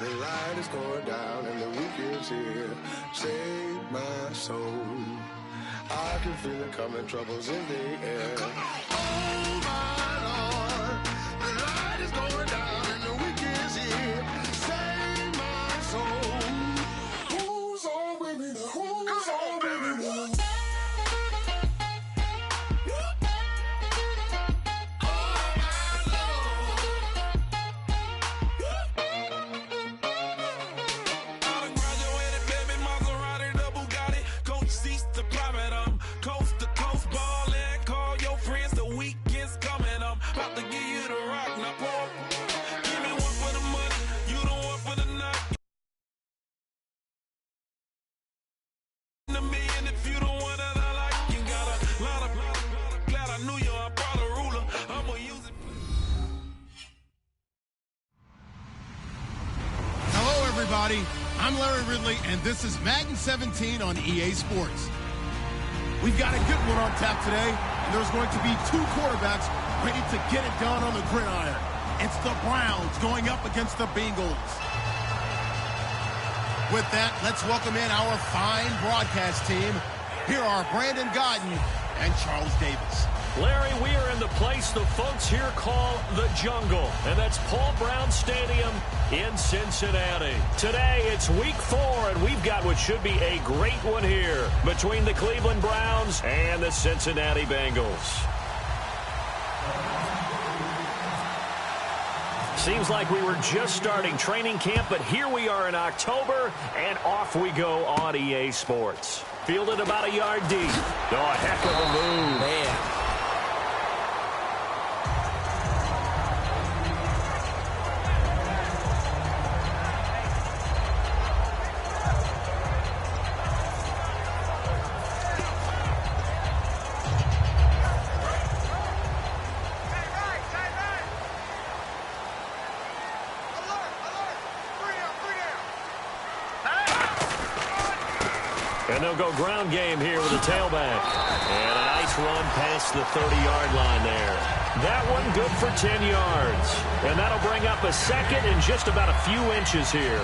The light is going down and the weekend's here. Save my soul. I can feel it coming, troubles in the air. Oh my Lord, the light is going down and the weekend's here. Save my soul. Who's on with me now? Who's on with me now? I'm Larry Ridley, and this is Madden 17 on EA Sports. We've got a good one on tap today, and there's going to be two quarterbacks ready to get it done on the gridiron. It's the Browns going up against the Bengals. With that, let's welcome in our fine broadcast team. Here are Brandon Godden and Charles Davis. Larry, we are in the place the folks here call the Jungle, and that's Paul Brown Stadium in Cincinnati. Today, it's week 4, and we've got what should be a great one here between the Cleveland Browns and the Cincinnati Bengals. Seems like we were just starting training camp, but here we are in October, and off we go on EA Sports. Fielded about a yard deep. Oh, a heck of a move. Man. And they'll go ground game here with a tailback. And a nice run past the 30-yard line there. That one good for 10 yards. And that'll bring up a second and just about a few inches here.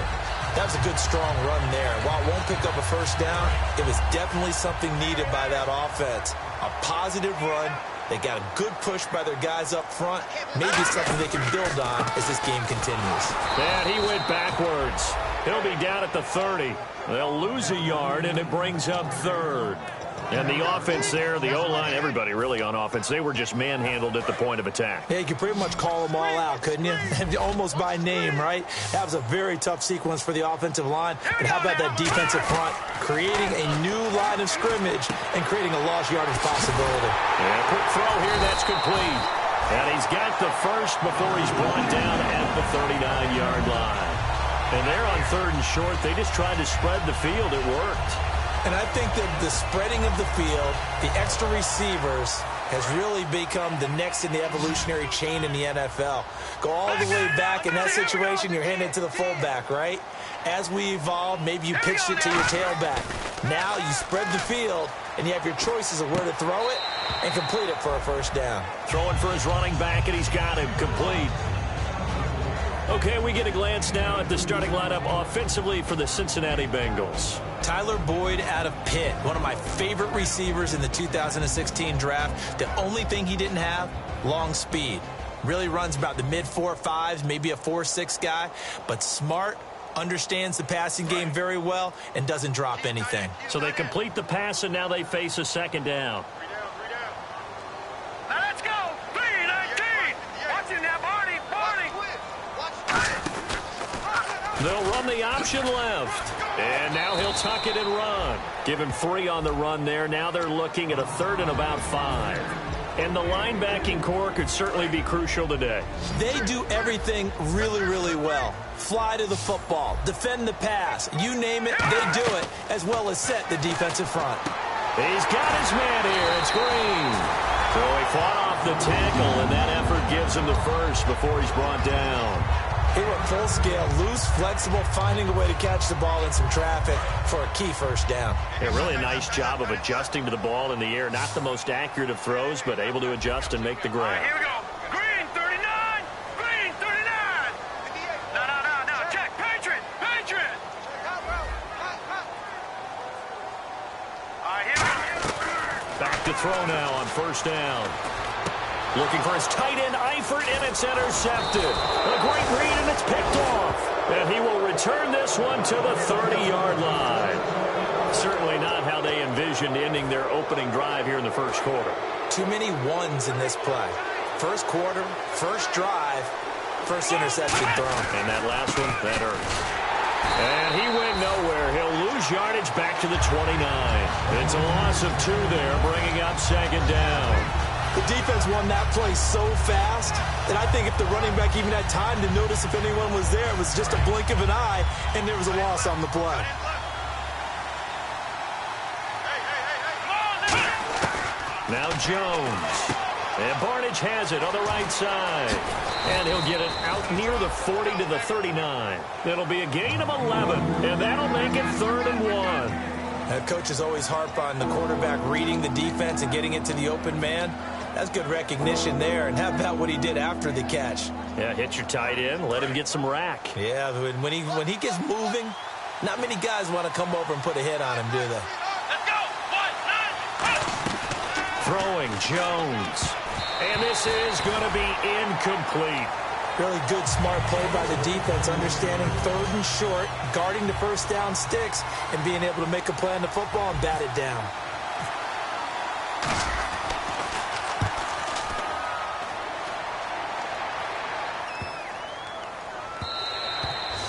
That was a good, strong run there. While it won't pick up a first down, it was definitely something needed by that offense. A positive run. They got a good push by their guys up front. Maybe something they can build on as this game continues. And he went backwards. He'll be down at the 30. They'll lose a yard, and it brings up third. And the offense there, the O-line, everybody really on offense, they were just manhandled at the point of attack. Yeah, you could pretty much call them all out, couldn't you? Almost by name, right? That was a very tough sequence for the offensive line. But how about that defensive front? Creating a new line of scrimmage and creating a lost yardage possibility. Yeah, quick throw here, that's complete. And he's got the first before he's brought down at the 39-yard line. And they're on third and short. They just tried to spread the field. It worked. And I think that the spreading of the field, the extra receivers, has really become the next in the evolutionary chain in the NFL. Go all the way back in that situation, you're handing it to the fullback, right? As we evolve, maybe you pitched it to your tailback. Now you spread the field, and you have your choices of where to throw it and complete it for a first down. Throwing for his running back, and he's got him complete. Okay, we get a glance now at the starting lineup offensively for the Cincinnati Bengals. Tyler Boyd out of Pitt, one of my favorite receivers in the 2016 draft. The only thing he didn't have, long speed. Really runs about the mid-4.5s, maybe a 4.6 guy, but smart, understands the passing game very well, and doesn't drop anything. So they complete the pass, and now they face a second down. Now let's go! 3-19! Watch him now, Barney! They'll run the option left. And now he'll tuck it and run. Give him 3 on the run there. Now they're looking at a third and about 5. And the linebacking core could certainly be crucial today. They do everything really, really well. Fly to the football, defend the pass, you name it, they do it, as well as set the defensive front. He's got his man here. It's Green. So he fought off the tackle, and that effort gives him the first before he's brought down. He went full scale, loose, flexible, finding a way to catch the ball in some traffic for a key first down. Yeah, really a nice job of adjusting to the ball in the air. Not the most accurate of throws, but able to adjust and make the grab. All right, here we go. Green, 39. Green, 39. No. Check. Patriot. throw now on first down. Looking for his tight end, Eifert, and it's intercepted. A great read, and it's picked off. And he will return this one to the 30-yard line. Certainly not how they envisioned ending their opening drive here in the first quarter. Too many ones in this play. First quarter, first drive, first interception thrown. And that last one, that hurt. And he went nowhere. He'll lose yardage back to the 29. It's a loss of 2 there, bringing up second down. The defense won that play so fast that I think if the running back even had time to notice if anyone was there, it was just a blink of an eye, and there was a loss on the play. Now Jones. And Barnidge has it on the right side. And he'll get it out near the 40 to the 39. It'll be a gain of 11, and that'll make it 3rd and 1. Coaches always harp on the quarterback reading the defense and getting it to the open man. That's good recognition there. And how about what he did after the catch? Yeah, hit your tight end, let him get some rack. Yeah, when he gets moving, not many guys want to come over and put a hit on him, do they? Let's go. 1, 9. Throwing Jones. And this is going to be incomplete. Really good, smart play by the defense, understanding 3rd and short, guarding the first down sticks, and being able to make a play on the football and bat it down.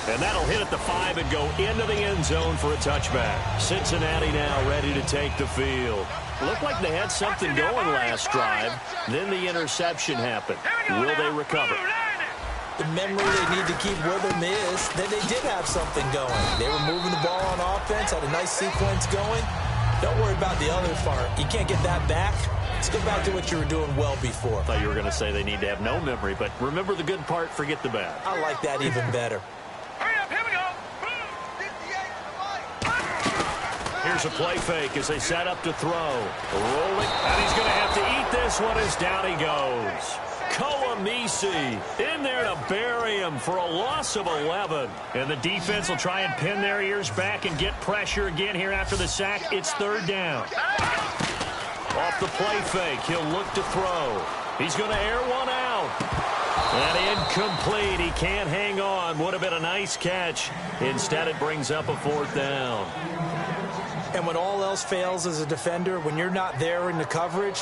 And that'll hit at the 5 and go into the end zone for a touchback. Cincinnati now ready to take the field. Looked like they had something going last drive. Then the interception happened. Will they recover? The memory they need to keep with them is that they did have something going. They were moving the ball on offense, had a nice sequence going. Don't worry about the other part. You can't get that back. Let's go back to what you were doing well before. I thought you were going to say they need to have no memory, but remember the good part, forget the bad. I like that even better. Hurry up, here we go. Here's a play fake as they set up to throw. Rolling, and he's going to have to eat this one as down he goes. Koamisi in there to bury him for a loss of 11. And the defense will try and pin their ears back and get pressure again here after the sack. It's 3rd down. Off the play fake, he'll look to throw. He's going to air one out. And incomplete. He can't hang on. Would have been a nice catch. Instead, it brings up a 4th down. And when all else fails as a defender, when you're not there in the coverage,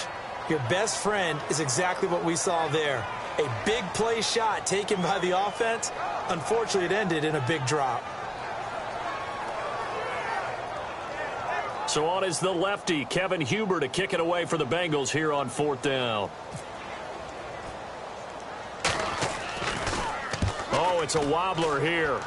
your best friend is exactly what we saw there. A big play shot taken by the offense. Unfortunately, it ended in a big drop. So on is the lefty, Kevin Huber, to kick it away for the Bengals here on 4th down. Oh, it's a wobbler here.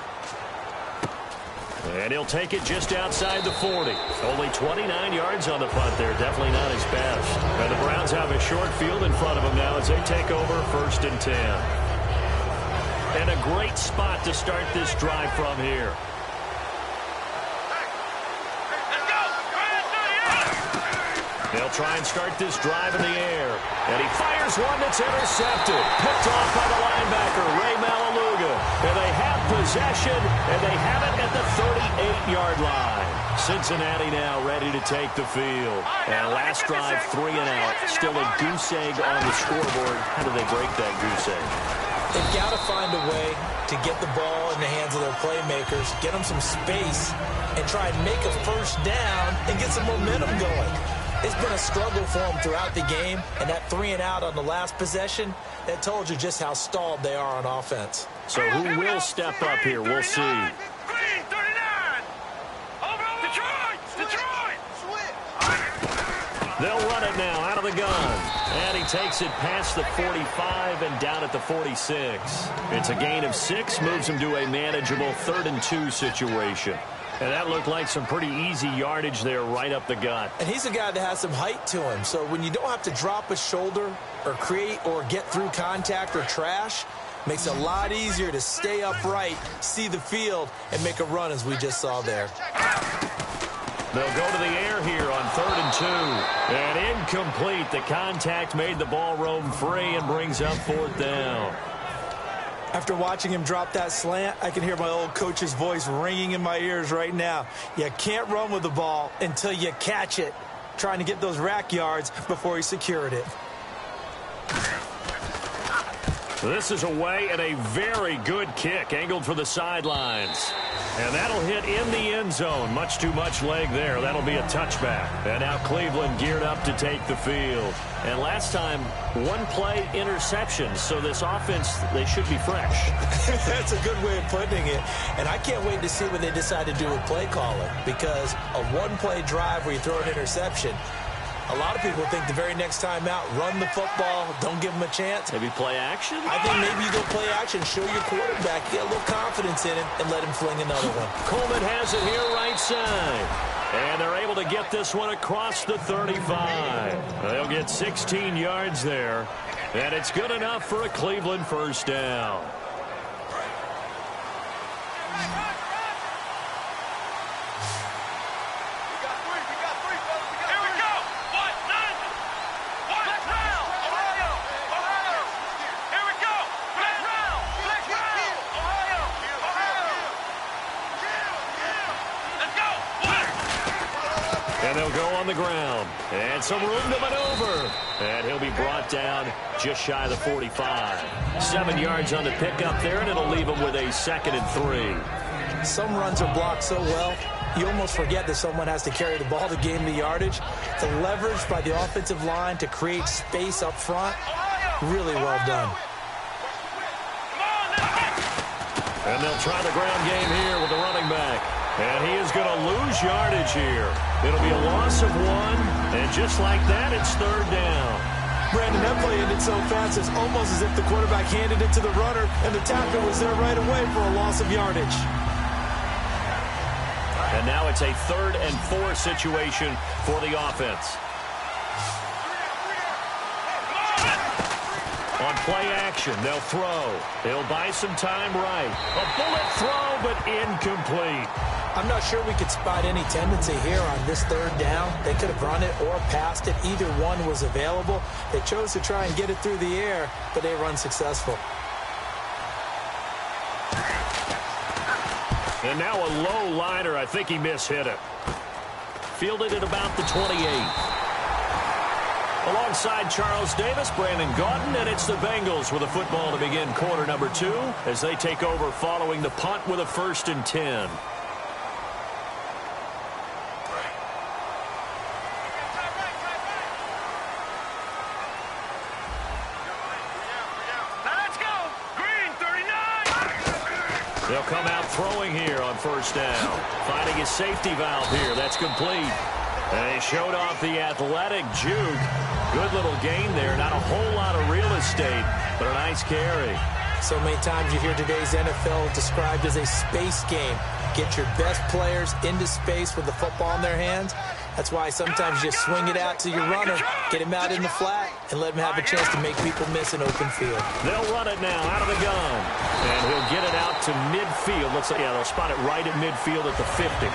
And he'll take it just outside the 40. Only 29 yards on the punt there. Definitely not his best. And the Browns have a short field in front of them now as they take over 1st and 10. And a great spot to start this drive from here. They'll try and start this drive in the air. And he fires one that's intercepted. Picked off by the linebacker, Ray Malaluga. And they have possession, and they have it at the 38-yard line. Cincinnati now ready to take the field. And last drive, 3 and out. Still a goose egg on the scoreboard. How do they break that goose egg? They've got to find a way to get the ball in the hands of their playmakers, get them some space, and try and make a first down and get some momentum going. It's been a struggle for them throughout the game, and that 3 and out on the last possession, that told you just how stalled they are on offense. So who will step up here? We'll see. Green, 39. Over, Detroit. They'll run it now out of the gun. And he takes it past the 45 and down at the 46. It's a gain of 6, moves him to a manageable 3rd and 2 situation. And that looked like some pretty easy yardage there right up the gut. And he's a guy that has some height to him. So when you don't have to drop a shoulder or create or get through contact or trash, makes it a lot easier to stay upright, see the field, and make a run as we just saw there. They'll go to the air here on 3rd and 2. And incomplete. The contact made the ball roam free and brings up 4th down. After watching him drop that slant, I can hear my old coach's voice ringing in my ears right now. You can't run with the ball until you catch it. trying to get those rack yards before he secured it. This is away and a very good kick, angled for the sidelines. And that'll hit in the end zone. Much too much leg there. That'll be a touchback. And now Cleveland geared up to take the field. And last time, one play interception. So this offense, they should be fresh. That's a good way of putting it. And I can't wait to see what they decide to do with play calling. Because a one-play drive where you throw an interception, a lot of people think the very next time out, run the football, don't give them a chance. Maybe play action? I think maybe you go play action, show your quarterback, get a little confidence in it, and let him fling another one. Coleman has it here right side. And they're able to get this one across the 35. They'll get 16 yards there. And it's good enough for a Cleveland first down. And they'll go on the ground. And some room to maneuver. And he'll be brought down just shy of the 45. 7 yards on the pickup there, and it'll leave him with a 2nd and 3. Some runs are blocked so well, you almost forget that someone has to carry the ball to gain the yardage. The leverage by the offensive line to create space up front, really well done. And they'll try the ground game here with the running back. And he is going to lose yardage here. It'll be a loss of 1, and just like that, it's 3rd down. Brandon, that play ended so fast, it's almost as if the quarterback handed it to the runner, and the tackle was there right away for a loss of yardage. And now it's a 3rd and 4 situation for the offense. On play action, they'll throw. They'll buy some time right. A bullet throw, but incomplete. I'm not sure we could spot any tendency here on this 3rd down. They could have run it or passed it. Either one was available. They chose to try and get it through the air, but they were unsuccessful. And now a low liner. I think he mishit it. Fielded at about the 28. Alongside Charles Davis, Brandon Gaudin, and it's the Bengals with a football to begin quarter number 2 as they take over following the punt with a 1st and 10. They'll come out throwing here on 1st down. Finding his safety valve here. That's complete. And he showed off the athletic juke. Good little gain there. Not a whole lot of real estate, but a nice carry. So many times you hear today's NFL described as a space game. Get your best players into space with the football in their hands. That's why sometimes you swing it out to your runner, get him out in the flat, and let him have a chance to make people miss an open field. They'll run it now out of the gun. And he'll get it out to midfield. Looks like, yeah, they'll spot it right at midfield at the 50.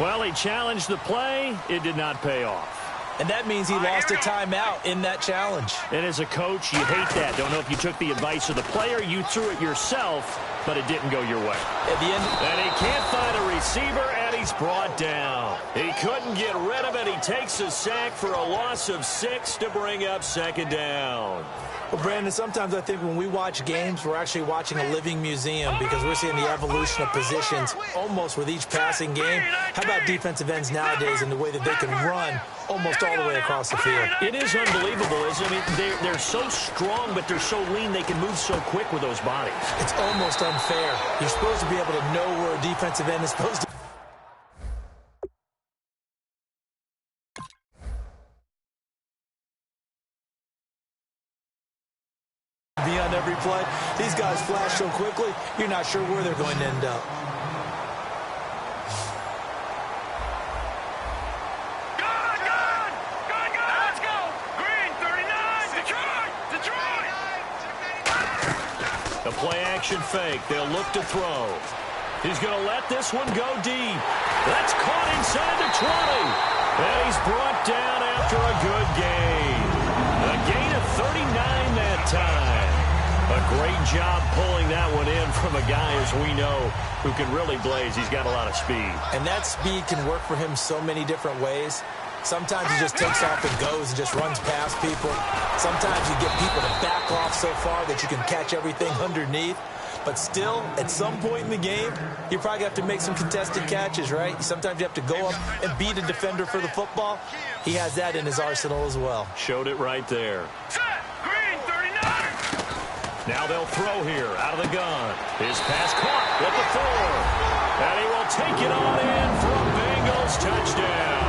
Well, he challenged the play. It did not pay off. And that means he lost a timeout in that challenge. And as a coach, you hate that. Don't know if you took the advice of the player, you threw it yourself, but it didn't go your way. At the end, and he can't find a receiver, and he's brought down. He couldn't get rid of it. He takes a sack for a loss of 6 to bring up 2nd down. Well, Brandon, sometimes I think when we watch games, we're actually watching a living museum because we're seeing the evolution of positions almost with each passing game. How about defensive ends nowadays and the way that they can run almost all the way across the field? It is unbelievable, isn't it? I mean, they're so strong, but they're so lean, they can move so quick with those bodies. It's almost unfair. You're supposed to be able to know where a defensive end is supposed to be on every play. These guys flash so quickly, you're not sure where they're going to end up. Let's go! Green, 39! Detroit! The play action fake. They'll look to throw. He's going to let this one go deep. That's caught inside the 20. And he's brought down after a good gain. A gain of 39 that time. A great job pulling that one in from a guy, as we know, who can really blaze. He's got a lot of speed. And that speed can work for him so many different ways. Sometimes he just takes off and goes and just runs past people. Sometimes you get people to back off so far that you can catch everything underneath. But still, at some point in the game, you probably have to make some contested catches, right? Sometimes you have to go up and beat a defender for the football. He has that in his arsenal as well. Showed it right there. Set. Green 39. Now they'll throw here out of the gun. His pass caught at the 4. And he will take it on in for a Bengals touchdown.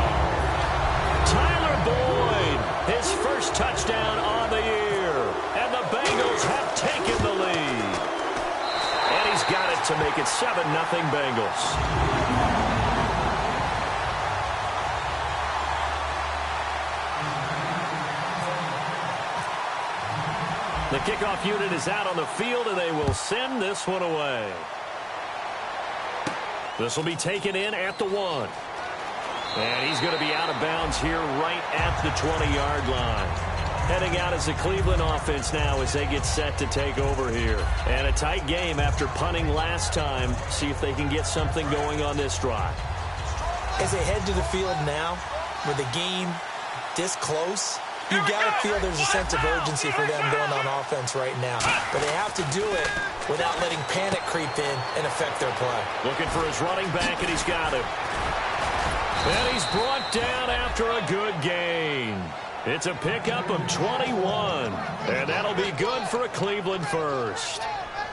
Tyler Boyd, his first touchdown on the year. And the Bengals have taken the lead. And he's got it to make it 7-0 Bengals. The kickoff unit is out on the field, and they will send this one away. This will be taken in at the 1. And he's going to be out of bounds here right at the 20-yard line. Heading out as the Cleveland offense now as they get set to take over here. And a tight game after punting last time. See if they can get something going on this drive. As they head to the field now, with the game this close, you got to feel there's a sense of urgency for them going on offense right now. But they have to do it without letting panic creep in and affect their play. Looking for his running back, and he's got him. And he's brought down after a good gain. It's a pickup of 21. And that'll be good for a Cleveland first.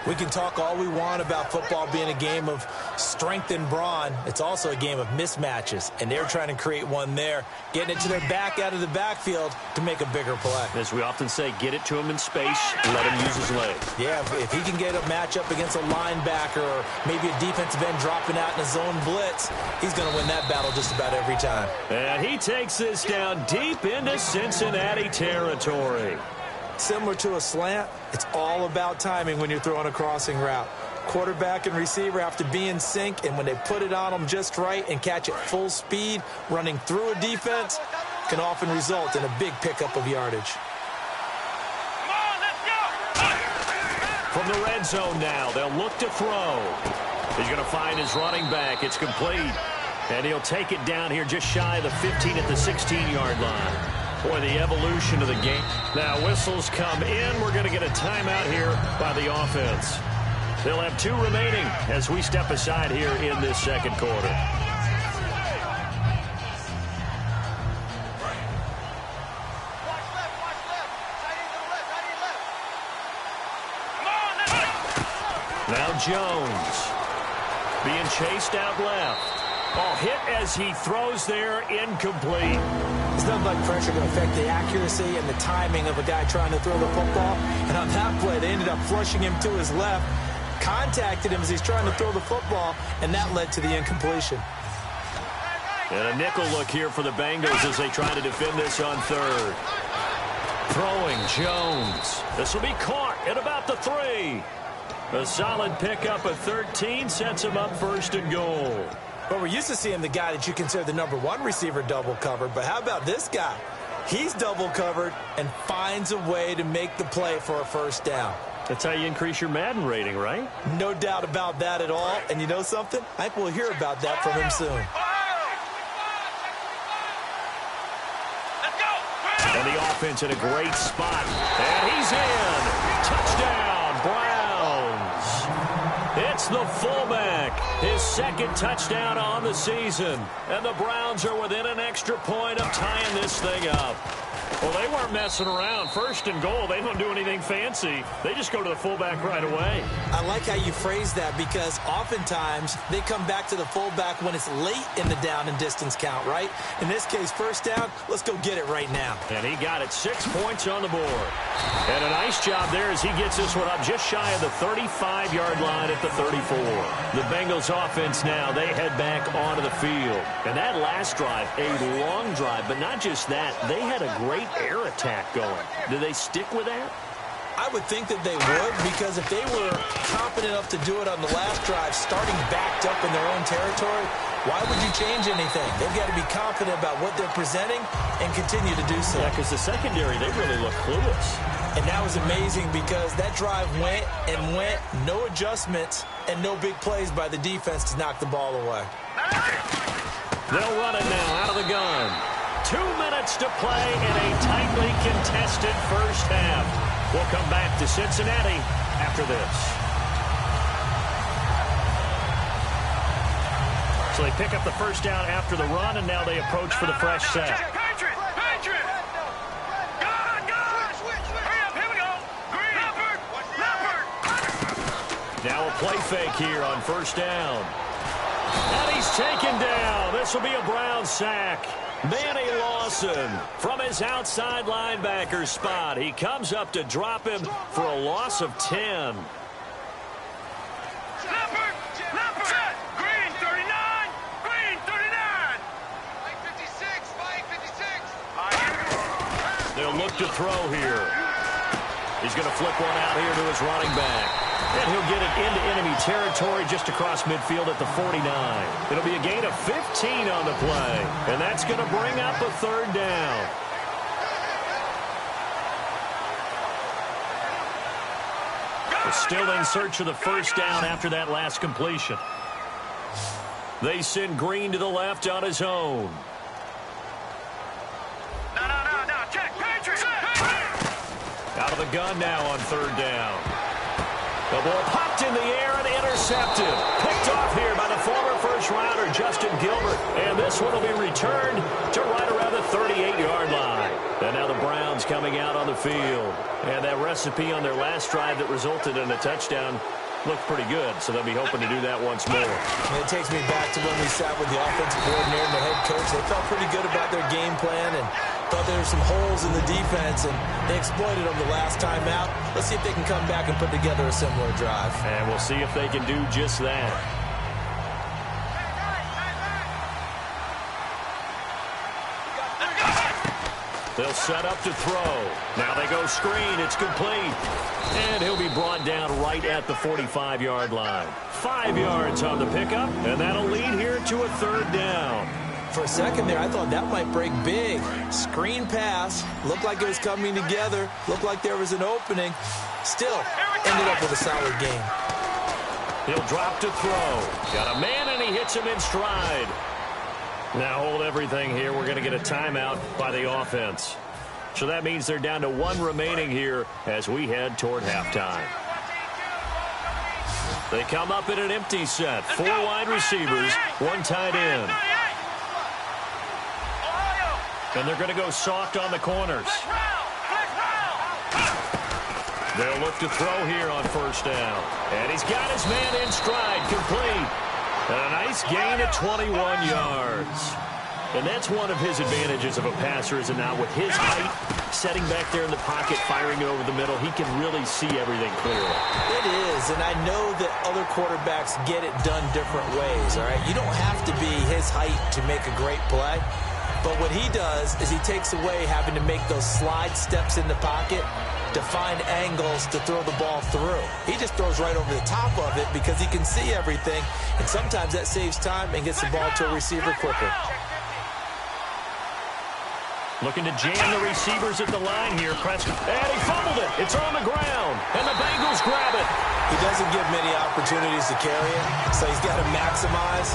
We can talk all we want about football being a game of strength and brawn. It's also a game of mismatches, and they're trying to create one there, getting it to their back out of the backfield to make a bigger play. As we often say, get it to him in space, let him use his leg. Yeah, if he can get a matchup against a linebacker or maybe a defensive end dropping out in a zone blitz, he's going to win that battle just about every time. And he takes this down deep into Cincinnati territory. Similar to a slant, it's all about timing when you're throwing a crossing route. Quarterback and receiver have to be in sync, and when they put it on them just right and catch it full speed, running through a defense can often result in a big pickup of yardage. Come on, let's go. From the red zone now, they'll look to throw. He's going to find his running back. It's complete. And he'll take it down here just shy of the 15 at the 16-yard line. Boy, the evolution of the game. Now whistles come in. We're going to get a timeout here by the offense. They'll have 2 remaining as we step aside here in this second quarter. Now Jones being chased out left. Ball hit as he throws there, incomplete. It's nothing like pressure to affect the accuracy and the timing of a guy trying to throw the football. And on that play, they ended up flushing him to his left, contacted him as he's trying to throw the football, and that led to the incompletion. And a nickel look here for the Bengals as they try to defend this on third. Throwing Jones. This will be caught at about the 3. A solid pickup of 13 sets him up first and goal. But we're used to seeing the guy that you consider the #1 receiver double covered. But how about this guy? He's double covered and finds a way to make the play for a first down. That's how you increase your Madden rating, right? No doubt about that at all. And you know something? I think we'll hear about that from him soon. Let's go. And the offense in a great spot. And he's in. Touchdown, Browns. It's the fullback. His second touchdown on the season. And the Browns are within an extra point of tying this thing up. Well, they weren't messing around. First and goal, they don't do anything fancy. They just go to the fullback right away. I like how you phrase that because oftentimes they come back to the fullback when it's late in the down and distance count, right? In this case, first down, let's go get it right now. And he got it, 6 points on the board. And a nice job there as he gets this one up just shy of the 35-yard line at the 34. The Bengals offense now, they head back onto the field. And that last drive, a long drive, but not just that, they had a great air attack going. Do they stick with that? I would think that they would, because if they were confident enough to do it on the last drive, starting backed up in their own territory, why would you change anything? They've got to be confident about what they're presenting and continue to do so. Yeah, because the secondary, they really look clueless. And that was amazing because that drive went and went, no adjustments and no big plays by the defense to knock the ball away. They'll run it now out of the gun. 2 minutes to play in a tightly contested first half. We'll come back to Cincinnati after this. So they pick up the first down after the run, and now they approach for the fresh set. Now a play fake here on first down. And he's taken down. This will be a Brown sack. Manny Lawson from his outside linebacker spot. He comes up to drop him for a loss of 10. Green 39. Green 39. 56. They'll look to throw here. He's going to flip one out here to his running back. And he'll get it into enemy territory just across midfield at the 49. It'll be a gain of 15 on the play. And that's going to bring up a third down. They're still in search of the first down after that last completion. They send Green to the left on his own. No. Check. Patriots. Out of the gun now on third down. The ball popped in the air and intercepted. Picked off here by the former first-rounder Justin Gilbert. And this one will be returned to right around the 38-yard line. And now the Browns coming out on the field. And that recipe on their last drive that resulted in a touchdown looked pretty good, so they'll be hoping to do that once more. And it takes me back to when we sat with the offensive coordinator and the head coach. They felt pretty good about their game plan and thought there were some holes in the defense, and they exploited them the last time out. Let's see if they can come back and put together a similar drive. And we'll see if they can do just that. They'll set up to throw. Now they go screen. It's complete. And he'll be brought down right at the 45-yard line. 5 yards on the pickup, and that'll lead here to a third down. For a second there, I thought that might break big. Screen pass. Looked like it was coming together. Looked like there was an opening. Still, ended up with a solid game. He'll drop to throw. Got a man, and he hits him in stride. Now hold everything here. We're going to get a timeout by the offense. So that means they're down to 1 remaining here as we head toward halftime. They come up in an empty set. 4 wide receivers, 1 tight end. And they're going to go soft on the corners. They'll look to throw here on first down. And he's got his man in stride, complete. And a nice gain of 21 yards. And that's one of his advantages of a passer, is it not? With his height, setting back there in the pocket, firing it over the middle, he can really see everything clearly. It is, and I know that other quarterbacks get it done different ways, all right? You don't have to be his height to make a great play. But what he does is he takes away having to make those slide steps in the pocket to find angles to throw the ball through. He just throws right over the top of it because he can see everything, and sometimes that saves time and gets the ball to a receiver quicker. Looking to jam the receivers at the line here. Prescott. And he fumbled it. It's on the ground. And the Bengals grab it. He doesn't give many opportunities to carry it, so he's got to maximize.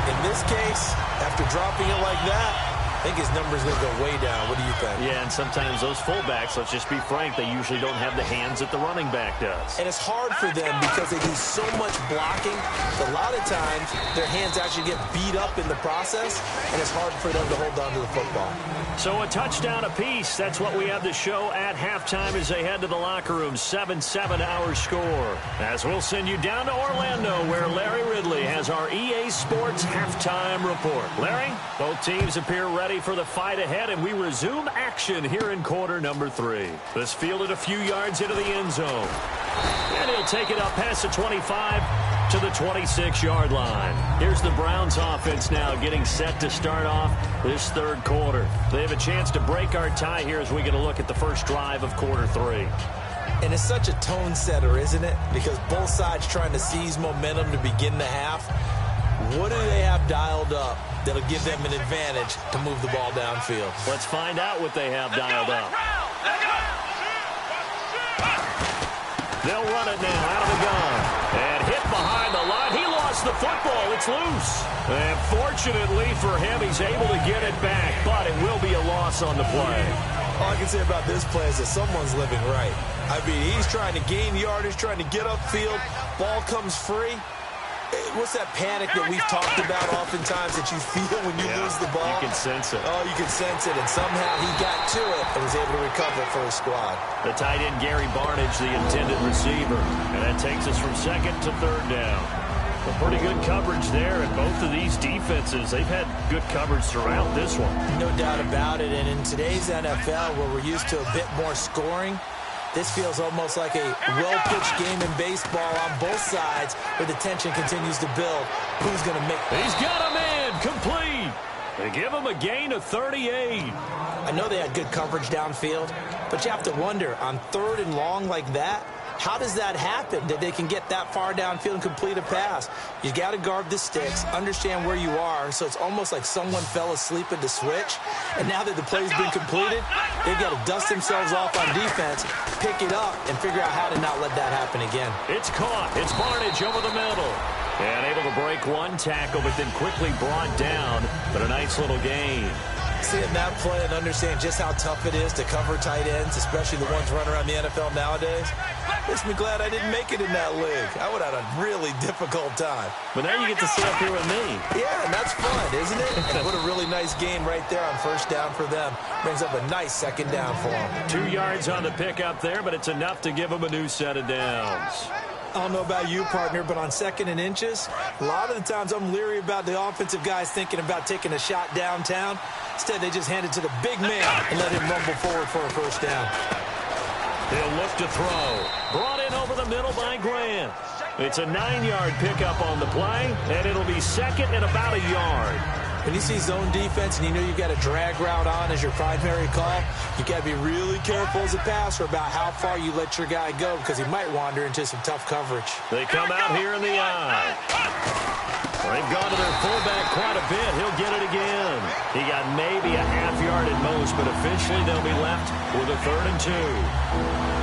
In this case, after dropping it like that, I think his number's going to go way down. What do you think? Yeah, and sometimes those fullbacks, let's just be frank, they usually don't have the hands that the running back does. And it's hard for them because they do so much blocking. A lot of times, their hands actually get beat up in the process, and it's hard for them to hold on to the football. So a touchdown apiece. That's what we have to show at halftime as they head to the locker room. 7-7 our score. As we'll send you down to Orlando, where Larry Ridley has our EA Sports halftime report. Larry, both teams appear ready for the fight ahead, and we resume action here in quarter number 3. This fielded a few yards into the end zone. And he'll take it up past the 25 to the 26-yard line. Here's the Browns offense now getting set to start off this third quarter. They have a chance to break our tie here as we get a look at the first drive of quarter 3. And it's such a tone setter, isn't it? Because both sides trying to seize momentum to begin the half. What do they have dialed up that'll give them an advantage to move the ball downfield? Let's find out what they have dialed up. run it now out of the gun. And hit behind the line. He lost the football. It's loose. And fortunately for him, he's able to get it back, but it will be a loss on the play. All I can say about this play is that someone's living right. I mean, he's trying to gain yardage, trying to get upfield. Ball comes free. What's that panic that we've talked about oftentimes that you feel when you lose the ball? You can sense it. Oh, you can sense it, and somehow he got to it and was able to recover for his squad. The tight end, Gary Barnidge, the intended receiver. And that takes us from second to third down. Well, pretty good coverage there, and both of these defenses, they've had good coverage throughout this one. No doubt about it, and in today's NFL, where we're used to a bit more scoring, this feels almost like a well-pitched game in baseball on both sides where the tension continues to build. Who's going to make it? He's got a man complete. They give him a gain of 38. I know they had good coverage downfield, but you have to wonder, on 3rd and long like that, how does that happen, that they can get that far downfield and complete a pass? You got to guard the sticks, understand where you are, so it's almost like someone fell asleep at the switch, and now that the play's been completed, they've got to dust themselves off on defense, pick it up, and figure out how to not let that happen again. It's caught. It's Barnidge over the middle. And able to break one tackle, but then quickly brought down, but a nice little gain. Seeing that play and understand just how tough it is to cover tight ends, especially the ones running around the NFL nowadays, makes me glad I didn't make it in that league. I would have had a really difficult time. But now you get to sit up here with me. Yeah, and that's fun, isn't it? And what a really nice game right there on first down for them. Brings up a nice second down for them. 2 yards on the pickup there, but it's enough to give them a new set of downs. I don't know about you, partner, but on 2nd and inches, a lot of the times I'm leery about the offensive guys thinking about taking a shot downtown. Instead, they just hand it to the big man and let him rumble forward for a first down. They'll look to throw. Brought in over the middle by Grant. It's a 9-yard pickup on the play, and it'll be second and about a yard. When you see zone defense and you know you've got a drag route on as your primary call, you got to be really careful as a passer about how far you let your guy go because he might wander into some tough coverage. They come out here in the eye. They've gone to their fullback quite a bit. He'll get it again. He got maybe a half yard at most, but officially they'll be left with a 3rd and 2.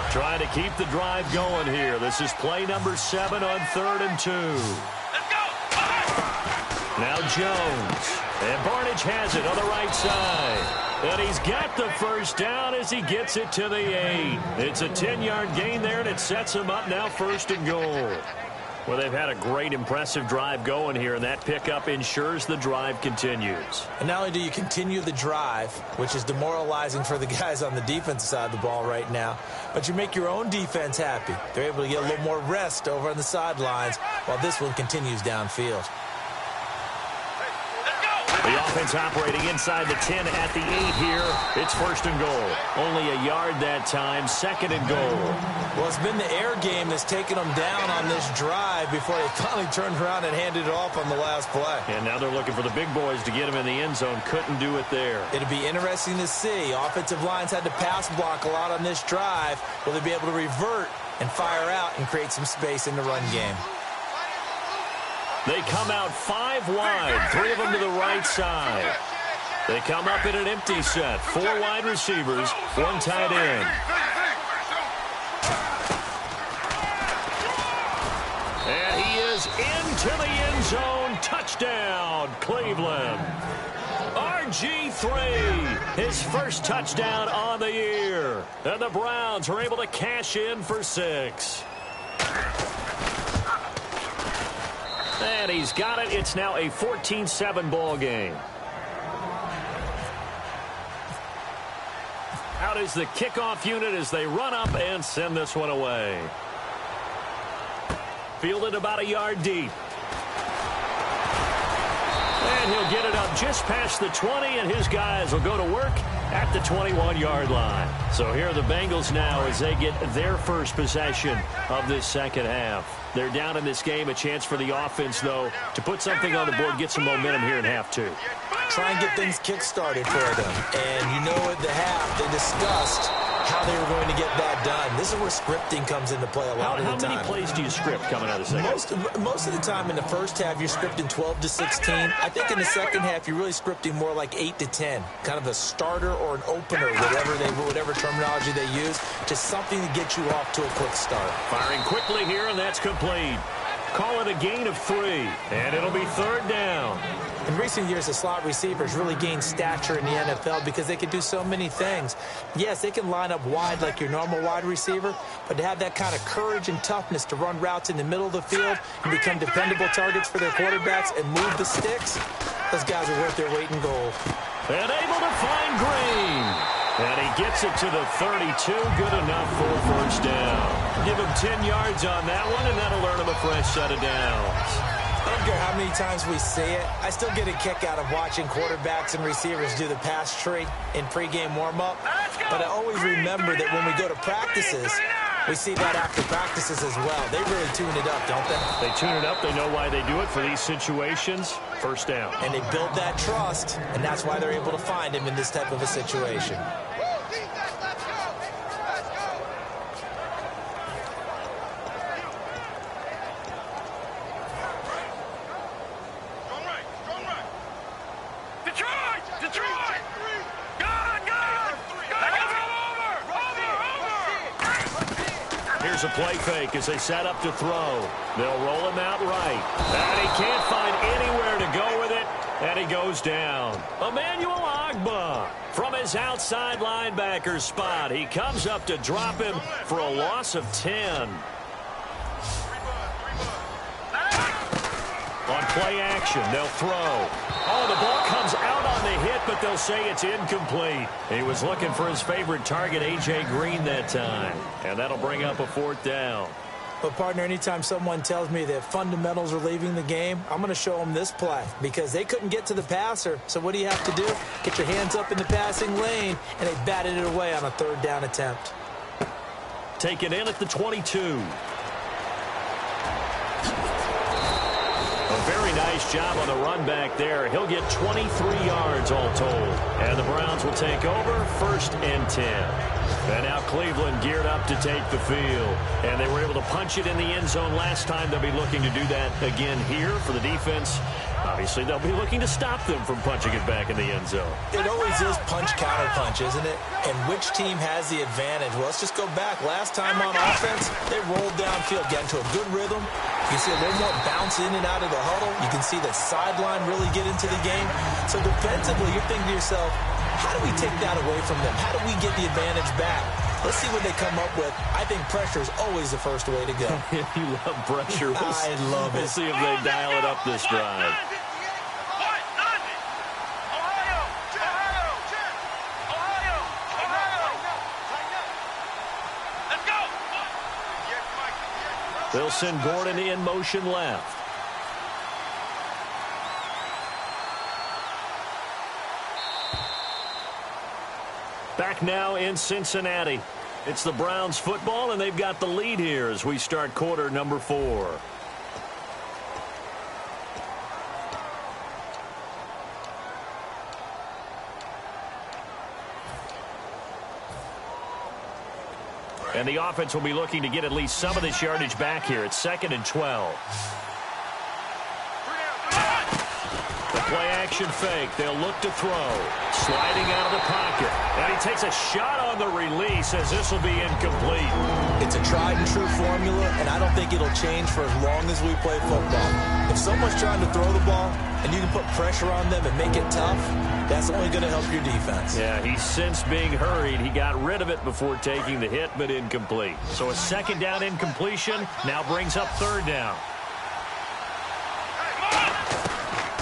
Trying to keep the drive going here. This is play number 7 on 3rd and 2. Let's go. Now Jones. And Barnidge has it on the right side. And he's got the first down as he gets it to the 8. It's a 10-yard gain there, and it sets him up now 1st and goal. Well, they've had a great, impressive drive going here, and that pickup ensures the drive continues. And not only do you continue the drive, which is demoralizing for the guys on the defensive side of the ball right now, but you make your own defense happy. They're able to get a little more rest over on the sidelines while this one continues downfield. The offense operating inside the 10 at the 8 here. It's 1st and goal. Only a yard that time, 2nd and goal. Well, it's been the air game that's taken them down on this drive before they finally turned around and handed it off on the last play. And now they're looking for the big boys to get him in the end zone. Couldn't do it there. It'll be interesting to see. Offensive lines had to pass block a lot on this drive. Will they be able to revert and fire out and create some space in the run game? They come out 5 wide, 3 of them to the right side. They come up in an empty set, 4 wide receivers, 1 tight end. And he is into the end zone. Touchdown, Cleveland. RG3, his first touchdown on the year. And the Browns are able to cash in for 6. And he's got it. It's now a 14-7 ball game. Out is the kickoff unit as they run up and send this one away. Fielded about a yard deep. And he'll get it up just past the 20, and his guys will go to work at the 21-yard line. So here are the Bengals now as they get their first possession of this second half. They're down in this game. A chance for the offense, though, to put something on the board, get some momentum here in half two. Try and get things kick-started for them. And you know at the half, they discussed how they were going to get that done. This is where scripting comes into play a lot of the time. How many plays do you script coming out of the second? Most of the time in the first half, you're scripting 12 to 16. I think in the second half, you're really scripting more like 8 to 10. Kind of a starter or an opener, whatever terminology they use. Just something to get you off to a quick start. Firing quickly here, and that's complete. Call it a gain of 3, and it'll be third down. In recent years, the slot receivers really gained stature in the NFL because they can do so many things. Yes, they can line up wide like your normal wide receiver, but to have that kind of courage and toughness to run routes in the middle of the field and become dependable targets for their quarterbacks and move the sticks, those guys are worth their weight in gold. And able to find Green. And he gets it to the 32. Good enough for a first down. Give him 10 yards on that one, and that'll earn him a fresh set of downs. I don't care how many times we see it. I still get a kick out of watching quarterbacks and receivers do the pass tree in pregame warm-up. But I always remember that when we go to practices, we see that after practices as well. They really tune it up, don't they? They tune it up. They know why they do it for these situations. First down. And they build that trust, and that's why they're able to find him in this type of a situation. Here's a play fake as they set up to throw. They'll roll him out right. And he can't find anywhere to go with it, and he goes down. Emmanuel Ogbah from his outside linebacker spot. He comes up to drop him for a loss of 10. On play action, they'll throw. Oh, the ball comes out on the hit, but they'll say it's incomplete. He was looking for his favorite target, A.J. Green, that time. And that'll bring up a fourth down. But, partner, anytime someone tells me that fundamentals are leaving the game, I'm going to show them this play because they couldn't get to the passer. So what do you have to do? Get your hands up in the passing lane, and they batted it away on a third down attempt. Taken in at the 22. A very nice job on the run back there. He'll get 23 yards all told. And the Browns will take over 1st and 10. And now Cleveland geared up to take the field. And they were able to punch it in the end zone last time. They'll be looking to do that again here for the defense. Obviously, they'll be looking to stop them from punching it back in the end zone. It always is punch-counter-punch, isn't it? And which team has the advantage? Well, let's just go back. Last time on offense, they rolled downfield, got into a good rhythm. You can see a little more bounce in and out of the huddle. You can see the sideline really get into the game. So defensively, you're thinking to yourself, how do we take that away from them? How do we get the advantage back? Let's see what they come up with. I think pressure is always the first way to go. You love pressure. I love it. We'll see if they dial it up this drive. They'll send Gordon in motion left. Back now in Cincinnati. It's the Browns football, and they've got the lead here as we start quarter number 4. And the offense will be looking to get at least some of this yardage back here. It's 2nd and 12. The play-action fake. They'll look to throw. Sliding out of the pocket. And he takes a shot on the release as this will be incomplete. It's a tried-and-true formula, and I don't think it'll change for as long as we play football. If someone's trying to throw the ball and you can put pressure on them and make it tough, that's only going to help your defense. Yeah, he sensed being hurried. He got rid of it before taking the hit, but incomplete. So a 2nd down incompletion now brings up 3rd down.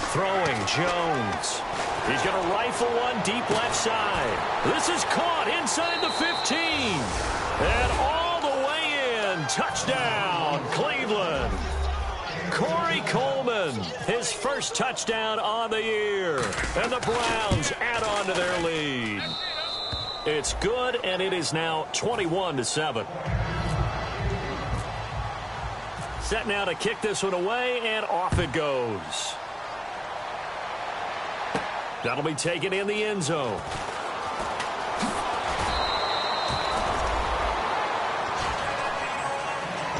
Throwing Jones. He's going to rifle one deep left side. This is caught inside the 15. And all the way in. Touchdown, Cleveland. Corey Coleman, his first touchdown on the year. And the Browns add on to their lead. It's good, and it is now 21-7. Set now to kick this one away, and off it goes. That'll be taken in the end zone.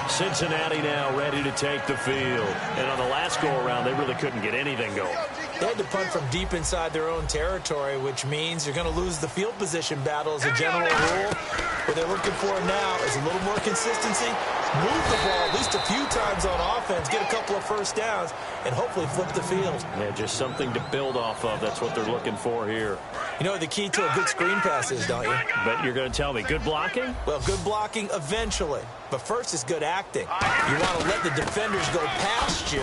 Cincinnati now ready to take the field. And on the last go-around, they really couldn't get anything going. They had to punt from deep inside their own territory, which means you're going to lose the field position battle as a general rule. What they're looking for now is a little more consistency, move the ball at least a few times on offense, get a couple of first downs, and hopefully flip the field. Yeah, just something to build off of. That's what they're looking for here. You know what the key to a good screen pass is, don't you? Bet you're going to tell me. Good blocking? Well, good blocking eventually. But first is good acting. You want to let the defenders go past you,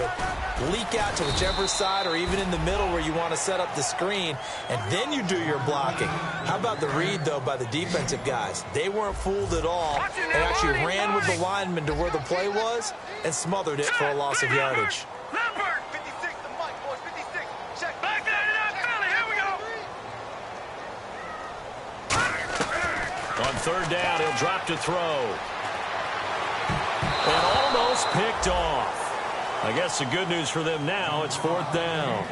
leak out to whichever side or even in the middle where you want to set up the screen, and then you do your blocking. How about the read, though, by the defensive guys? They weren't fooled at all and actually ran with the lineman to where the play was and smothered it for a loss of yardage. On third down, he'll drop to throw. And almost picked off. I guess the good news for them now, it's fourth down.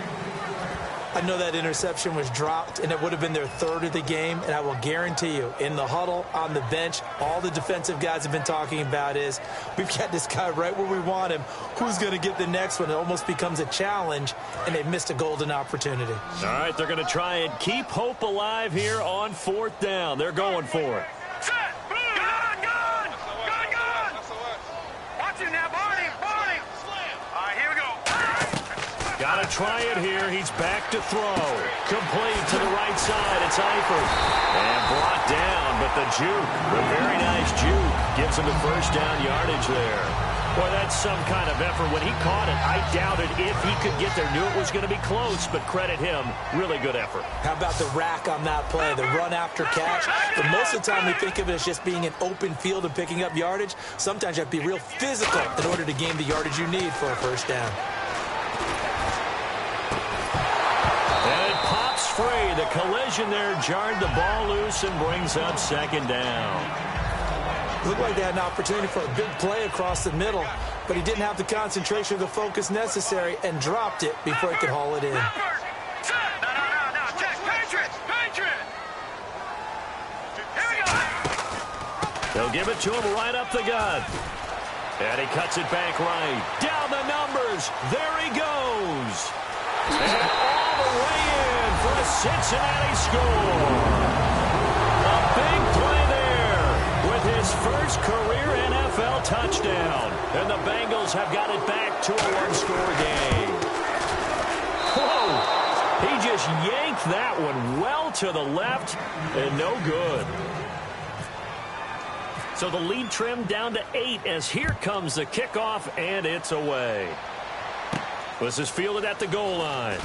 I know that interception was dropped, and it would have been their third of the game, and I will guarantee you, in the huddle, on the bench, all the defensive guys have been talking about is, we've got this guy right where we want him. Who's going to get the next one? It almost becomes a challenge, and they've missed a golden opportunity. All right, they're going to try and keep hope alive here on fourth down. They're going for it. Got to try it here. He's back to throw. Complete to the right side. It's Eifert. And brought down, but the juke, the very nice juke, gives him the first down yardage there. Boy, that's some kind of effort. When he caught it, I doubted if he could get there. Knew it was going to be close, but credit him. Really good effort. How about the rack on that play, the run after catch? But most of the time we think of it as just being an open field and picking up yardage. Sometimes you have to be real physical in order to gain the yardage you need for a first down. Free. The collision there jarred the ball loose and brings up second down. Looked like they had an opportunity for a big play across the middle, but he didn't have the concentration or the focus necessary and dropped it before he could haul it in. They'll give it to him right up the gut. And he cuts it back right. Down the numbers. There he goes. And all the way in for a Cincinnati score. A big play there with his first career NFL touchdown. And the Bengals have got it back to a one-score game. Whoa! He just yanked that one well to the left and no good. So the lead trimmed down to 8 as here comes the kickoff, and it's away. This is fielded at the goal line.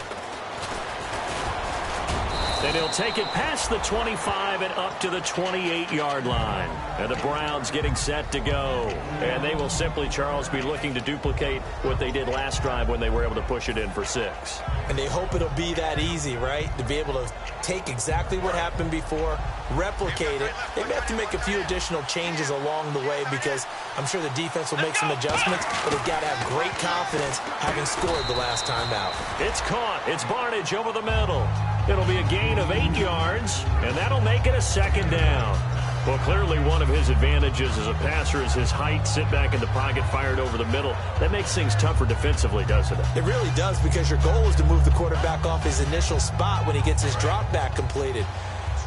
And he'll take it past the 25 and up to the 28-yard line. And the Browns getting set to go. And they will simply, Charles, be looking to duplicate what they did last drive when they were able to push it in for 6. And they hope it'll be that easy, right? To be able to take exactly what happened before, replicate it. They may have to make a few additional changes along the way because I'm sure the defense will make some adjustments, but they've got to have great confidence having scored the last time out. It's caught. It's Barnage over the middle. It'll be a gain of 8 yards, and that'll make it a second down. Well, clearly one of his advantages as a passer is his height, sit back in the pocket, fired over the middle. That makes things tougher defensively, doesn't it? It really does, because your goal is to move the quarterback off his initial spot when he gets his drop back completed.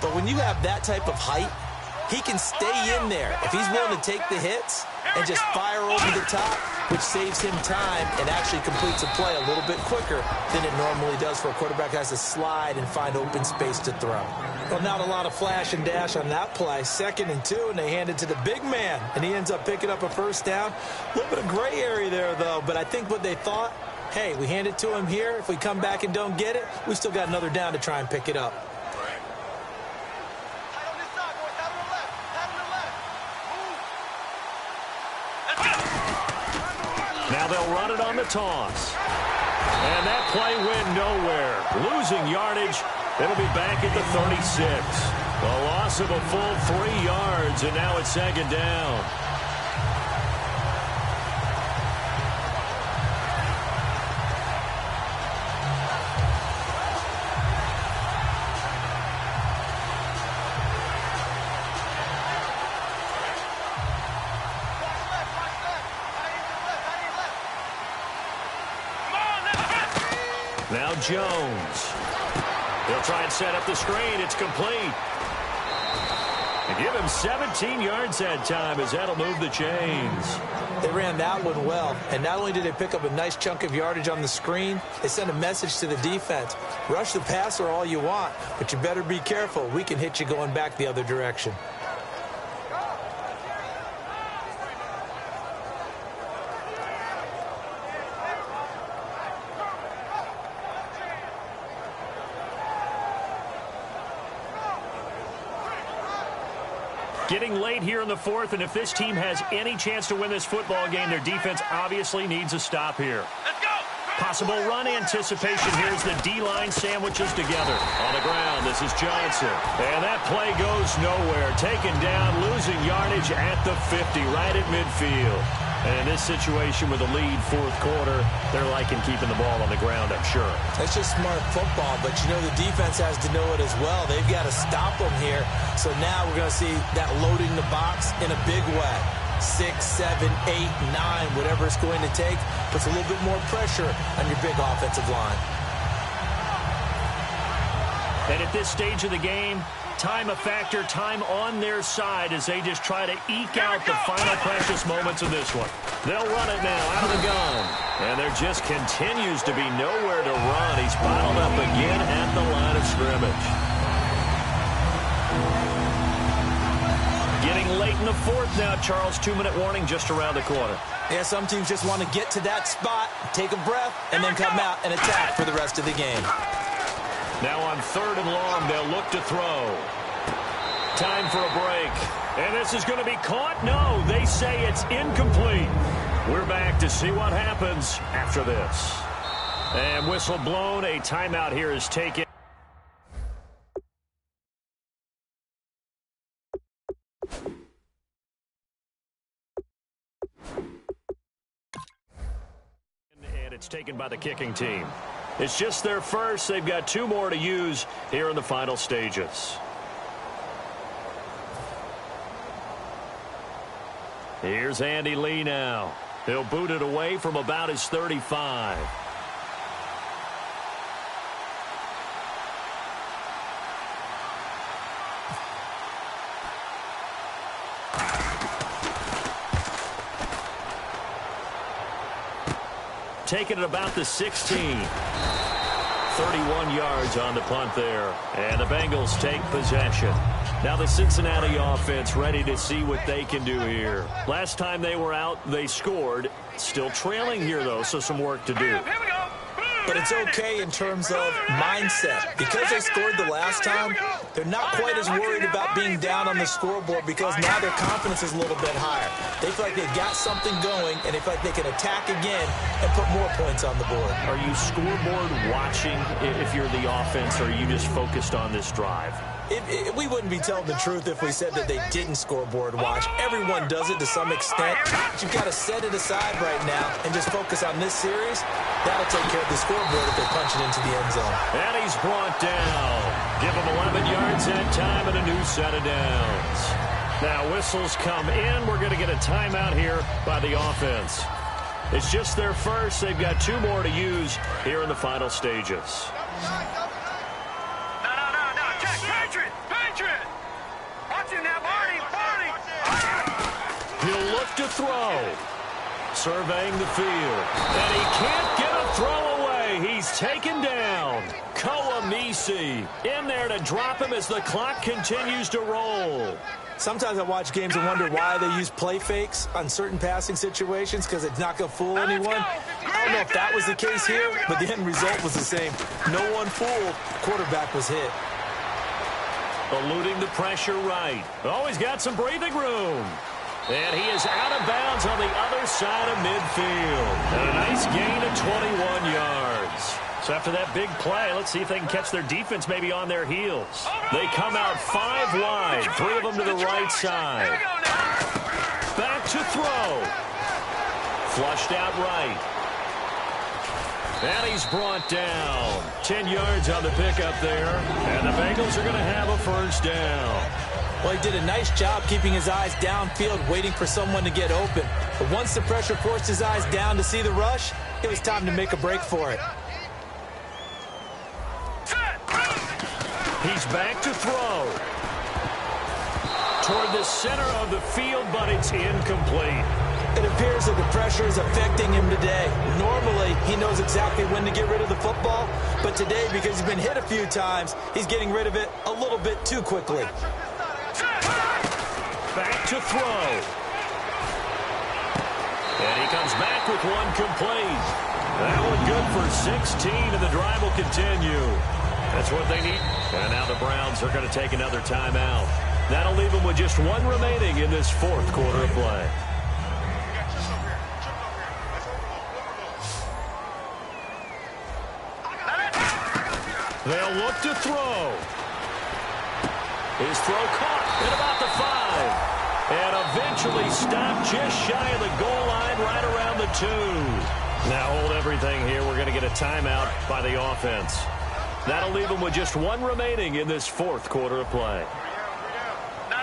But when you have that type of height, he can stay in there if he's willing to take the hits and just fire over the top, which saves him time and actually completes a play a little bit quicker than it normally does for a quarterback who has to slide and find open space to throw. Well, not a lot of flash and dash on that play. 2nd and 2, and they hand it to the big man, and he ends up picking up a first down. A little bit of gray area there, though, but I think what they thought, hey, we hand it to him here. If we come back and don't get it, we still got another down to try and pick it up. Now they'll run it on the toss. And that play went nowhere. Losing yardage. It'll be back at the 36. A loss of a full 3 yards, and now it's second down. Now Jones. He'll try and set up the screen. It's complete. And give him 17 yards that time as that'll move the chains. They ran that one well, and not only did they pick up a nice chunk of yardage on the screen, they sent a message to the defense. Rush the passer all you want, but you better be careful. We can hit you going back the other direction. Getting late here in the fourth, and if this team has any chance to win this football game, their defense obviously needs a stop here. Let's go! Possible run anticipation. Here's the D-line sandwiches together. On the ground, this is Johnson. And that play goes nowhere. Taken down, losing yardage at the 50, right at midfield. And in this situation with a lead fourth quarter, they're liking keeping the ball on the ground, I'm sure. That's just smart football, but you know the defense has to know it as well. They've got to stop them here. So now we're going to see that loading the box in a big way. 6, 7, 8, 9, whatever it's going to take, puts a little bit more pressure on your big offensive line. And at this stage of the game, time a factor, time on their side as they just try to eke out the final precious moments of this one. They'll run it now out of the gun. And there just continues to be nowhere to run. He's bottled up again at the line of scrimmage. Getting late in the fourth now, Charles. 2-minute warning just around the corner. Yeah, some teams just want to get to that spot, take a breath, and then come out and attack for the rest of the game. Now on 3rd and long, they'll look to throw. Time for a break. And this is going to be caught? No, they say it's incomplete. We're back to see what happens after this. And whistle blown. A timeout here is taken. And it's taken by the kicking team. It's just their first. They've got 2 more to use here in the final stages. Here's Andy Lee now. He'll boot it away from about his 35. Taking it about the 16. 31 yards on the punt there. And the Bengals take possession. Now the Cincinnati offense ready to see what they can do here. Last time they were out, they scored. Still trailing here, though, so some work to do. Here we go. But it's okay in terms of mindset. Because they scored the last time, they're not quite as worried about being down on the scoreboard because now their confidence is a little bit higher. They feel like they've got something going, and they feel like they can attack again and put more points on the board. Are you scoreboard watching if you're the offense, or are you just focused on this drive? We wouldn't be telling the truth if we said that they didn't scoreboard watch. Everyone does it to some extent. But you've got to set it aside right now and just focus on this series. That'll take care of the scoreboard if they punch it into the end zone. And he's brought down. Give him 11 yards that time and a new set of downs. Now whistles come in. We're going to get a timeout here by the offense. It's just their first. They've got 2 more to use here in the final stages. He'll look to throw. Surveying the field. And he can't get a throw away. He's taken down. Koamisi in there to drop him as the clock continues to roll. Sometimes I watch games and wonder why they use play fakes on certain passing situations because it's not going to fool anyone. I don't know if that was the case here, but the end result was the same. No one fooled. Quarterback was hit. Eluding the pressure right. Oh, he's got some breathing room. And he is out of bounds on the other side of midfield. And a nice gain of 21 yards. So after that big play, let's see if they can catch their defense maybe on their heels. They come out 5 wide, 3 of them to the right side. Back to throw. Flushed out right. And he's brought down. 10 yards on the pickup there. And the Bengals are going to have a first down. Well, he did a nice job keeping his eyes downfield, waiting for someone to get open. But once the pressure forced his eyes down to see the rush, it was time to make a break for it. He's back to throw. Toward the center of the field, but it's incomplete. It appears that the pressure is affecting him today. Normally, he knows exactly when to get rid of the football, but today, because he's been hit a few times, he's getting rid of it a little bit too quickly. Back to throw. And he comes back with one complete. That one good for 16, and the drive will continue. That's what they need. And now the Browns are going to take another timeout. That'll leave them with just 1 remaining in this 4th quarter of play. They'll look to throw. His throw caught at about the 5. And eventually stopped just shy of the goal line right around the 2. Now hold everything here. We're going to get a timeout by the offense. That'll leave them with just 1 remaining in this 4th quarter of play. No.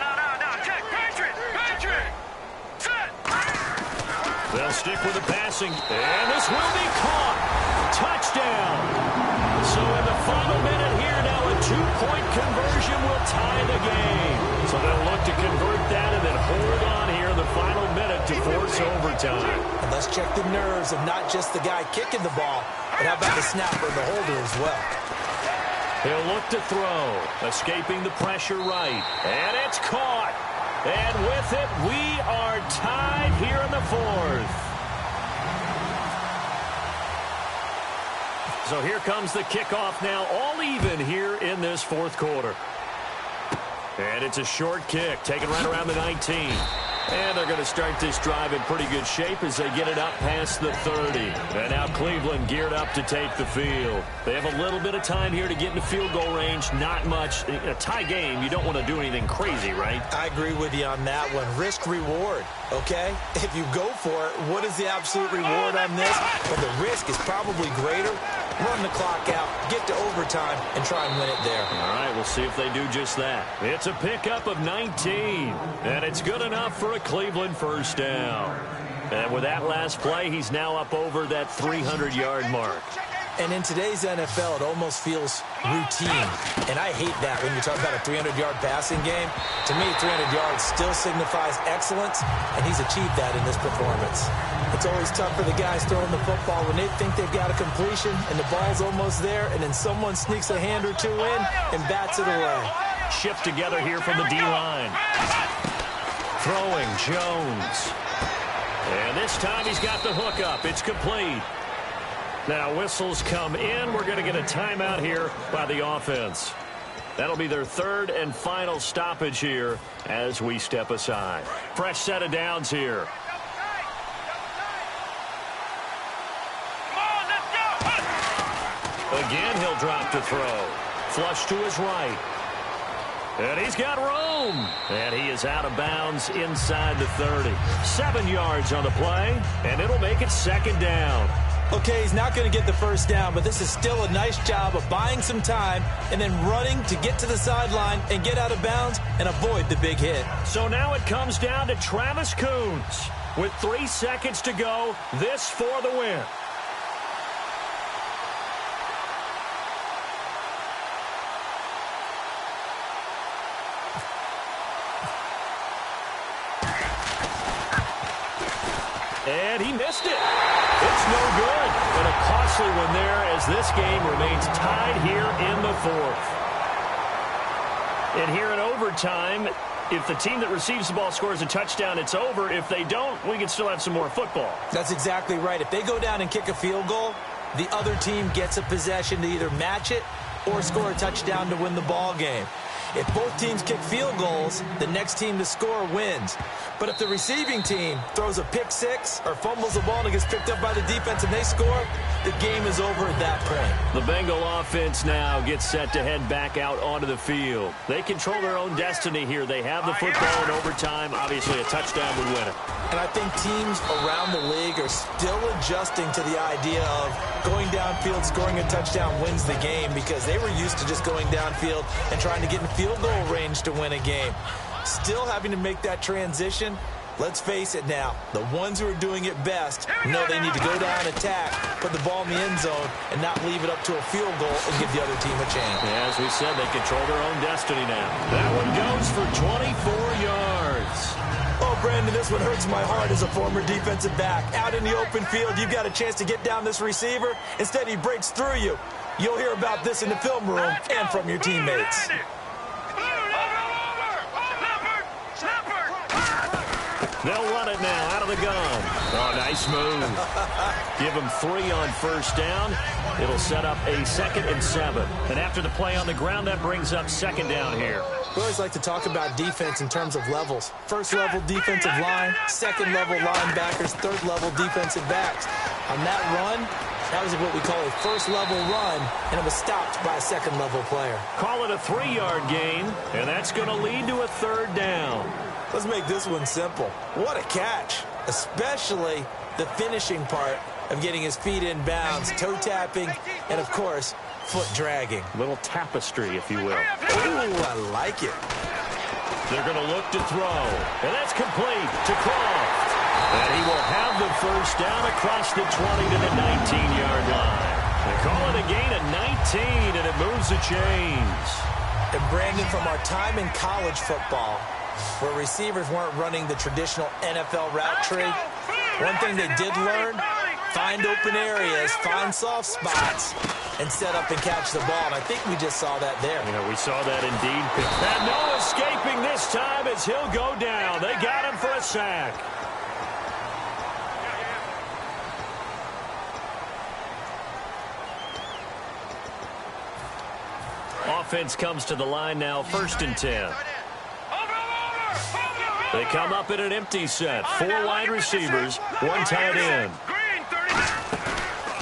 Check. Patriot. Set. They'll stick with the passing. And this will be caught. Touchdown. So in the final minute here now, a 2-point conversion will tie the game. So they'll look to convert that and then hold on here in the final minute to force overtime. And let's check the nerves of not just the guy kicking the ball, but how about the snapper and the holder as well. He'll look to throw, escaping the pressure right. And it's caught. And with it, we are tied here in the 4th. So here comes the kickoff now, all even here in this 4th quarter. And it's a short kick, taken right around the 19. And they're going to start this drive in pretty good shape as they get it up past the 30. And now Cleveland geared up to take the field. They have a little bit of time here to get into field goal range. Not much. In a tie game, you don't want to do anything crazy, right? I agree with you on that one. Risk-reward, okay? If you go for it, what is the absolute reward on this? Well, the risk is probably greater. Run the clock out, get to overtime, and try and win it there. All right, we'll see if they do just that. It's a pickup of 19, and it's good enough for a Cleveland first down. And with that last play, he's now up over that 300-yard mark. And in today's NFL, it almost feels routine. And I hate that when you talk about a 300-yard passing game. To me, 300 yards still signifies excellence, and he's achieved that in this performance. It's always tough for the guys throwing the football when they think they've got a completion and the ball's almost there, and then someone sneaks a hand or two in and bats it away. Shift together here from the D-line. Throwing Jones. And this time he's got the hook up. It's complete. Now whistles come in. We're going to get a timeout here by the offense. That'll be their 3rd and final stoppage here as we step aside. Fresh set of downs here. Again, he'll drop to throw. Flush to his right. And he's got room. And he is out of bounds inside the 30. 7 yards on the play, and it'll make it 2nd down. Okay, he's not going to get the first down, but this is still a nice job of buying some time and then running to get to the sideline and get out of bounds and avoid the big hit. So now it comes down to Travis Coons. With 3 seconds to go, this for the win. And he missed it. It's no good. And a costly one there as this game remains tied here in the 4th. And here in overtime, if the team that receives the ball scores a touchdown, it's over. If they don't, we can still have some more football. That's exactly right. If they go down and kick a field goal, the other team gets a possession to either match it or score a touchdown to win the ball game. If both teams kick field goals, the next team to score wins. But if the receiving team throws a pick six or fumbles the ball and it gets picked up by the defense and they score, the game is over at that point. The Bengal offense now gets set to head back out onto the field. They control their own destiny here. They have the football in overtime. Obviously, a touchdown would win it. And I think teams around the league are still adjusting to the idea of going downfield, scoring a touchdown wins the game, because they were used to just going downfield and trying to get in field goal range to win a game. Still having to make that transition. Let's face it now, the ones who are doing it best know they need to go down, attack, put the ball in the end zone, and not leave it up to a field goal and give the other team a chance. Yeah, as we said, they control their own destiny now. That one goes for 24 yards. Oh, Brandon, this one hurts my heart as a former defensive back. Out in the open field, you've got a chance to get down this receiver. Instead, he breaks through you. You'll hear about this in the film room and from your teammates. They'll run it now out of the gun. Oh, nice move. Give them 3 on first down. It'll set up a 2nd and 7. And after the play on the ground, that brings up 2nd down here. We always like to talk about defense in terms of levels. First level defensive line, second level linebackers, third level defensive backs. On that run, that was what we call a first level run, and it was stopped by a second level player. Call it a 3-yard gain, and that's going to lead to a 3rd down. Let's make this one simple. What a catch, especially the finishing part of getting his feet in bounds, toe tapping, and of course, foot dragging. Little tapestry, if you will. Ooh, I like it. They're going to look to throw, and that's complete to Croft. And he will have the first down across the 20 to the 19-yard line. They call it a gain of 19, and it moves the chains. And Brandon, from our time in college football, where receivers weren't running the traditional NFL route tree, one thing they did learn, find open areas, find soft spots, and set up and catch the ball. And I think we just saw that there. Yeah, we saw that indeed. And no escaping this time as he'll go down. They got him for a sack. Offense comes to the line now, 1st and 10. They come up in an empty set. 4 wide receivers, 1 tight end.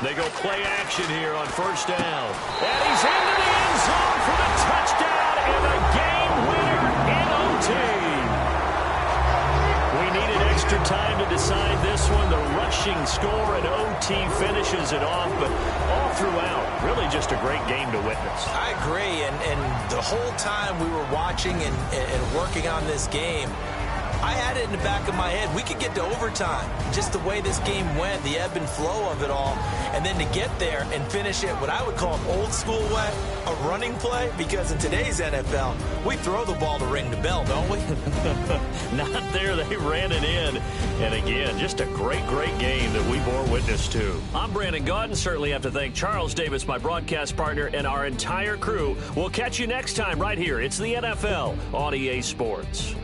They go play action here on first down. And he's into the end zone for the touchdown and a game winner in OT. We needed extra time to decide this one. The rushing score in OT finishes it off, but all throughout, really just a great game to witness. I agree, and the whole time we were watching and working on this game, I had it in the back of my head. We could get to overtime. Just the way this game went, the ebb and flow of it all. And then to get there and finish it what I would call an old school way, a running play, because in today's NFL, we throw the ball to ring the bell, don't we? Not there. They ran it in. And again, just a great, great game that we bore witness to. I'm Brandon Gaudin. Certainly have to thank Charles Davis, my broadcast partner, and our entire crew. We'll catch you next time right here. It's the NFL on EA Sports.